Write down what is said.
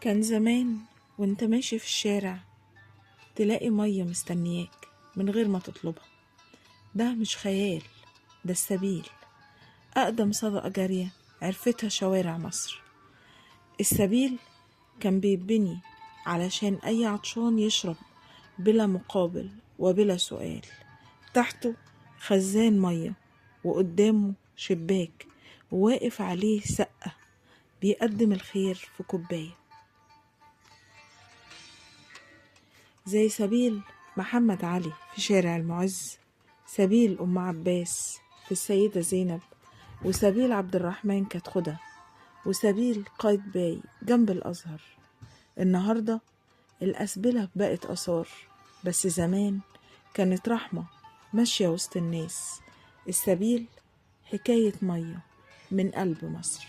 كان زمان وانت ماشي في الشارع تلاقي مية مستنياك من غير ما تطلبها. ده مش خيال، ده السبيل، أقدم صدقة جارية عرفتها شوارع مصر. السبيل كان بيتبني علشان أي عطشان يشرب بلا مقابل وبلا سؤال. تحته خزان مية وقدامه شباك وواقف عليه سقة بيقدم الخير في كوباية. زي سبيل محمد علي في شارع المعز، سبيل أم عباس في السيدة زينب، وسبيل عبد الرحمن كتخدة، وسبيل قايد باي جنب الأزهر. النهاردة الأسبلة بقت آثار، بس زمان كانت رحمة ماشية وسط الناس. السبيل حكاية مية من قلب مصر.